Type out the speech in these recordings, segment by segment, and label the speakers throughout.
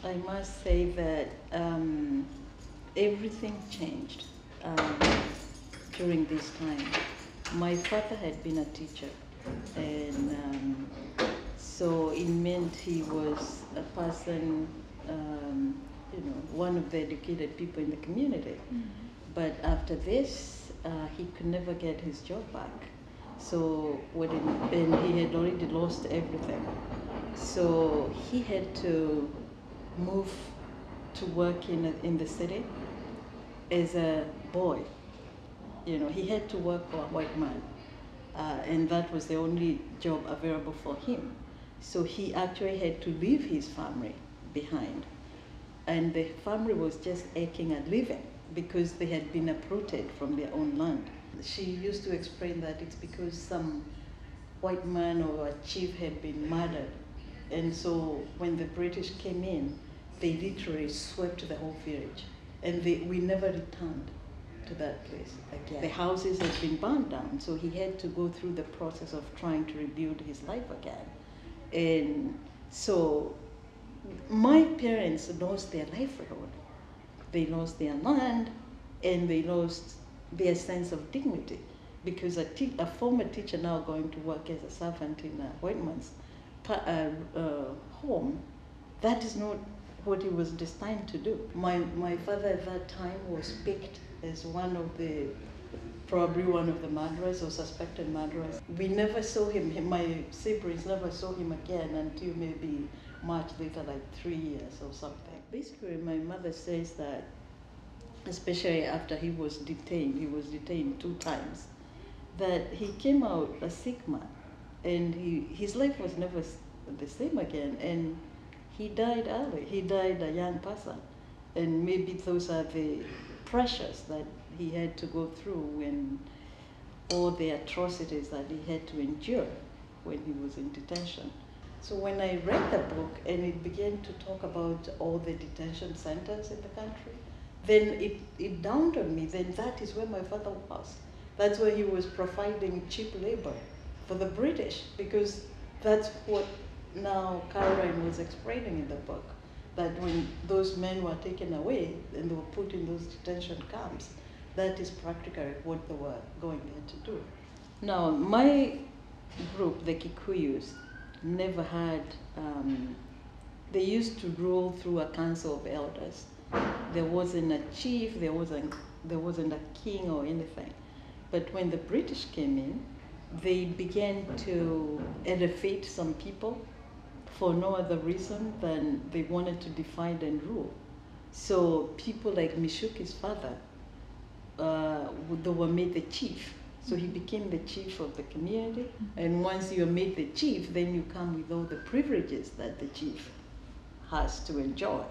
Speaker 1: I must say that everything changed um, during this time. My father had been a teacher, and so it meant he was a person, one of the educated people in the community. Mm-hmm. But after this, he could never get his job back. So and he had already lost everything. So he had to move to work in the city as a boy. He had to work for a white man, and that was the only job available for him. So he actually had to leave his family behind, and the family was just aching at living because they had been uprooted from their own land. She used to explain that it's because some white man or a chief had been murdered, and so when the British came in, they literally swept the whole village, and we never returned to that place again. The houses had been burned down, so he had to go through the process of trying to rebuild his life again. And so my parents lost their livelihood. They lost their land, and they lost their sense of dignity, because a former teacher now going to work as a servant in a white man's home, that is not what he was destined to do. My father at that time was picked as probably one of the murderers or suspected murderers. We never saw him, my siblings never saw him again until maybe much later, like 3 years or something. Basically, my mother says that, especially after he was detained 2 times, that he came out a sick man, and his life was never the same again, and he died early. He died a young person, and maybe those are the pressures that he had to go through, and all the atrocities that he had to endure when he was in detention. So when I read the book and it began to talk about all the detention centers in the country, then it dawned on me, then that is where my father was. That's where he was providing cheap labor for the British, because that's what now Caroline was explaining in the book, that when those men were taken away and they were put in those detention camps, that is practically what they were going there to do. Now, my group, the Kikuyus, never had, they used to rule through a council of elders. There wasn't a chief, there wasn't a king or anything. But when the British came in, they began to elevate some people for no other reason than they wanted to define and rule. So people like Mishuki's father, they were made the chief. So he became the chief of the community, and once you're made the chief, then you come with all the privileges that the chief has to enjoy.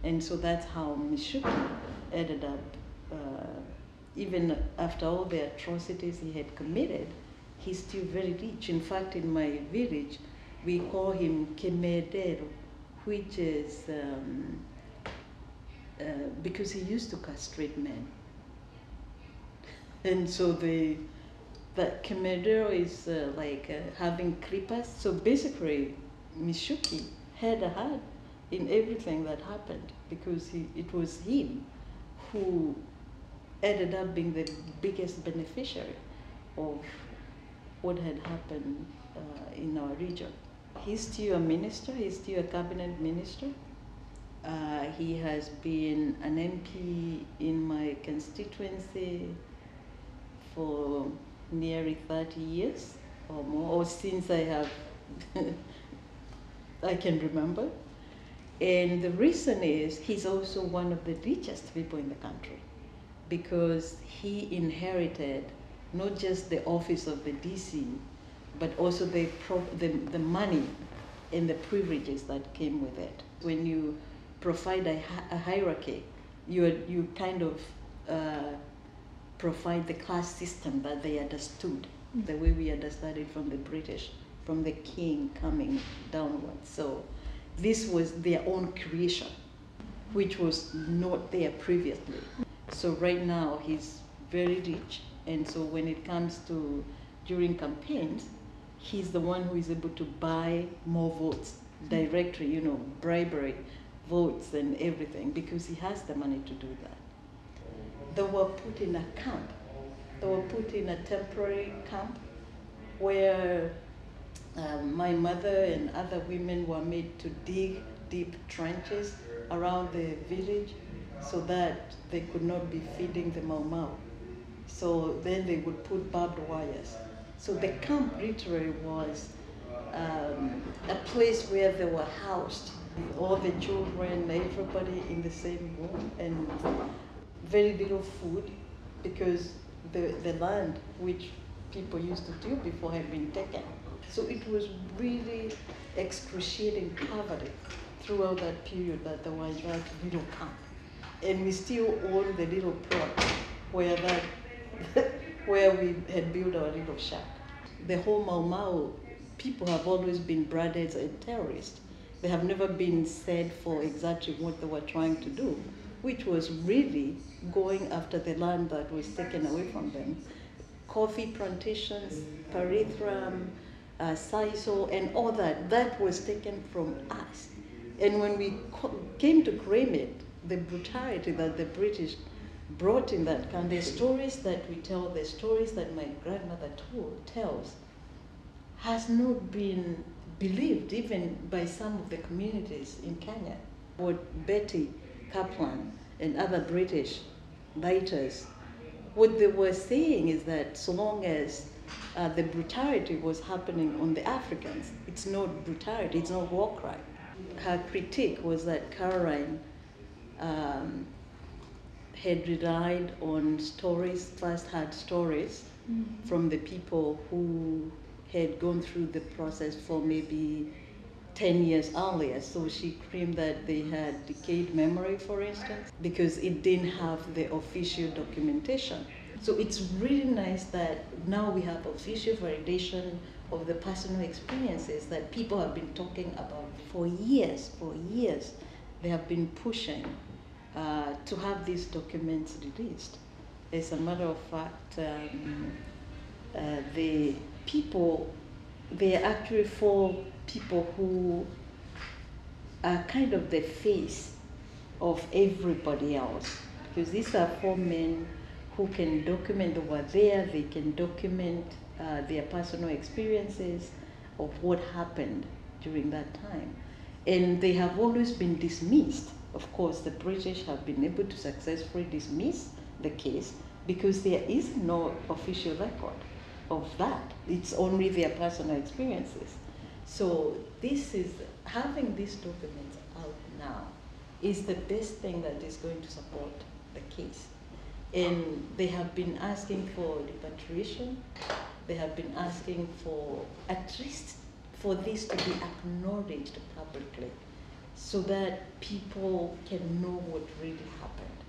Speaker 1: And so that's how Mishuki ended up, even after all the atrocities he had committed, he's still very rich. In fact, in my village, we call him Kemedero, which is because he used to castrate men. And so that Kemedero is like having clippers. So basically, Mishuki had a hand in everything that happened, because it was him who ended up being the biggest beneficiary of what had happened in our region. He's still a minister, he's still a cabinet minister. He has been an MP in my constituency for nearly 30 years or more, or since I have, I can remember. And the reason is he's also one of the richest people in the country, because he inherited not just the office of the DC, but also the money and the privileges that came with it. When you provide a hierarchy, you kind of provide the class system that they understood, the way we understood it from the British, from the king coming downwards. So this was their own creation, which was not there previously. So right now he's very rich, and so when it comes to during campaigns, he's the one who is able to buy more votes directly, bribery, votes and everything because he has the money to do that. They were put in a camp. They were put in a temporary camp where my mother and other women were made to dig deep trenches around the village so that they could not be feeding the Mau Mau. So then they would put barbed wires. So the camp literally was a place where they were housed, all the children, everybody in the same room, and very little food because the land which people used to till before had been taken. So it was really excruciating poverty throughout that period that there was that little camp. And we still own the little plot where where we had built our little shack. The whole Mau Mau people have always been branded as terrorists. They have never been said for exactly what they were trying to do, which was really going after the land that was taken away from them. Coffee plantations, pyrethrum, sisal, and all that was taken from us. And when we came to claim it, the brutality that the British brought in that country, the stories that we tell, the stories that my grandmother tells, has not been believed even by some of the communities in Kenya. What Betty Kaplan and other British writers, what they were saying is that so long as the brutality was happening on the Africans, it's not brutality, it's not war crime. Her critique was that Caroline had relied on stories, first-hand stories from the people who had gone through the process for maybe 10 years earlier. So she claimed that they had decayed memory, for instance, because it didn't have the official documentation. So it's really nice that now we have official validation of the personal experiences that people have been talking about for years, They have been pushing to have these documents released. As a matter of fact, the people, they are actually for people who are kind of the face of everybody else, because these are 4 men who can document, they were there, they can document their personal experiences of what happened during that time. And they have always been dismissed. Of course, the British have been able to successfully dismiss the case because there is no official record of that. It's only their personal experiences. So this is, having these documents out now is the best thing that is going to support the case. And they have been asking for repatriation. They have been asking for, at least for this to be acknowledged publicly so that people can know what really happened.